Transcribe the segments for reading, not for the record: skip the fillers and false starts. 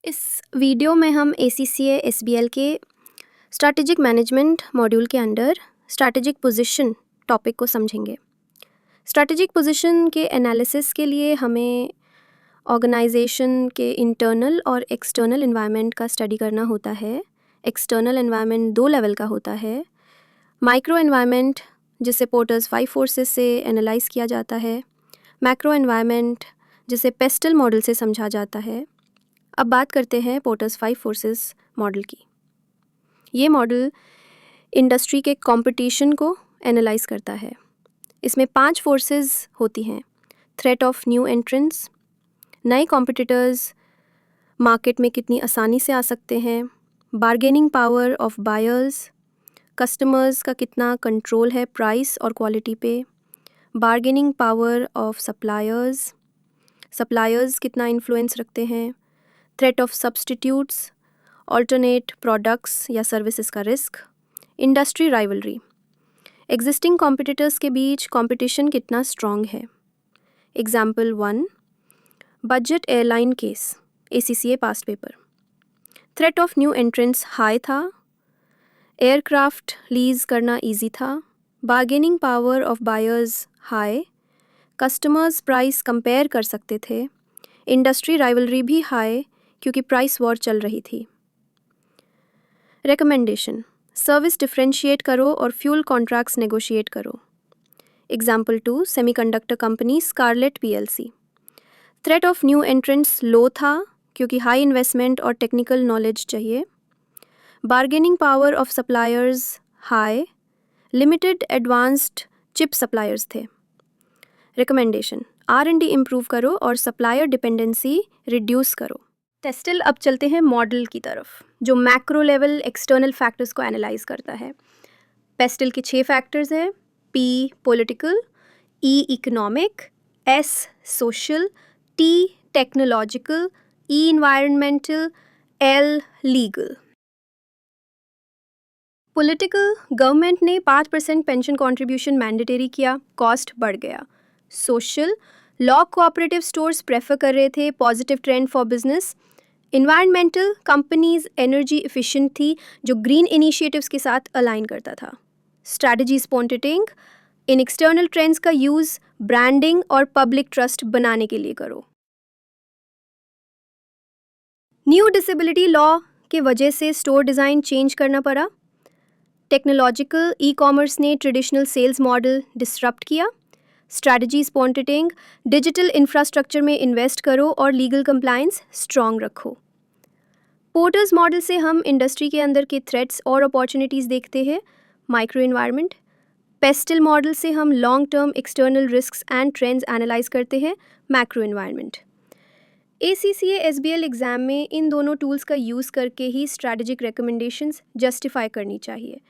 इस वीडियो में हम ACCA SBL के स्ट्रैटेजिक मैनेजमेंट मॉड्यूल के अंडर स्ट्रैटेजिक पोजीशन टॉपिक को समझेंगे। स्ट्रैटेजिक पोजीशन के एनालिसिस के लिए हमें ऑर्गेनाइजेशन के इंटरनल और एक्सटर्नल एनवायरनमेंट का स्टडी करना होता है। एक्सटर्नल एनवायरनमेंट 2 लेवल का होता है। माइक्रो एनवायरनमेंट जिसे पोर्टर्स 5 फोर्सेस से एनालाइज किया जाता है। मैक्रो एनवायरनमेंट जिसे पेस्टल मॉडल से समझा जाता है। अब बात करते हैं पोर्टर्स 5 फोर्सेस मॉडल की। ये मॉडल इंडस्ट्री के कंपटीशन को एनालाइज करता है। इसमें 5 फोर्सेस होती हैं। थ्रेट ऑफ न्यू एंट्रेंट्स, नए कॉम्पिटिटर्स मार्केट में कितनी आसानी से आ सकते हैं। Bargaining power of buyers, customers का कितना कंट्रोल है प्राइस और क्वालिटी पे। Bargaining power of suppliers, suppliers कितना इन्फ्लुएंस रखते हैं। Threat of substitutes, alternate products या सर्विसेज का risk. Industry rivalry, existing competitors के बीच कंपटीशन कितना स्ट्रॉन्ग है। Example 1, budget airline case, ACCA past paper. Threat of new entrants high था, aircraft lease करना इजी था। Bargaining power of buyers high, customers price compare कर सकते थे। इंडस्ट्री राइवलरी भी हाई क्योंकि प्राइस वॉर चल रही थी। रिकमेंडेशन, सर्विस डिफरेंशिएट करो और फ्यूल कॉन्ट्रैक्ट्स नेगोशिएट करो। Example 2, semiconductor company Scarlet PLC। Threat of new entrants low था क्योंकि हाई इन्वेस्टमेंट और टेक्निकल नॉलेज चाहिए। Bargaining power of suppliers high, limited advanced chip suppliers थे। रिकमेंडेशन, R&D इम्प्रूव करो और सप्लायर डिपेंडेंसी रिड्यूस करो। टेस्टल अब चलते हैं मॉडल की तरफ, जो मैक्रो लेवल एक्सटर्नल फैक्टर्स को एनालाइज करता है। पेस्टल के 6 फैक्टर्स हैं। P political, E economic, S social, T technological, E environmental, L legal. Political, government ने 5% पेंशन कंट्रीब्यूशन मैंडेटरी किया, कॉस्ट बढ़ गया। Social, law cooperative stores prefer कर रहे थे, positive trend for business. Environmental, companies energy efficient थी जो green initiatives के साथ अलाइन करता था। स्ट्रैटेजी स्पॉन्टेटिंग, इन एक्सटर्नल ट्रेंड्स का यूज़ ब्रांडिंग और पब्लिक ट्रस्ट बनाने के लिए करो। न्यू डिसेबिलिटी लॉ के वजह से स्टोर डिज़ाइन चेंज करना पड़ा। टेक्नोलॉजिकल, ई-कॉमर्स ने ट्रेडिशनल सेल्स मॉडल डिसरप्ट किया। स्ट्रैटेजी स्पॉन्टेटिंग, डिजिटल इंफ्रास्ट्रक्चर में इन्वेस्ट करो और लीगल कंप्लायंस स्ट्रॉन्ग रखो। पोर्टर्स मॉडल से हम इंडस्ट्री के अंदर के थ्रेट्स और अपॉर्चुनिटीज़ देखते हैं। माइक्रो इन्वायरमेंट, पेस्टल मॉडल से हम long term external risks and trends analyse करते हैं। Macro environment, ACCA SBL exam में इन दोनों टूल्स का यूज़ करके ही स्ट्रैटेजिक रिकमेंडेशंस जस्टिफाई करनी चाहिए।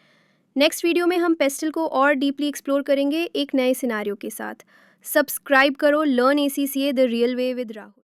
नेक्स्ट वीडियो में हम पेस्टल को और डीपली एक्सप्लोर करेंगे एक नए सिनारियो के साथ। सब्सक्राइब करो, learn ACCA the real way with Rahul.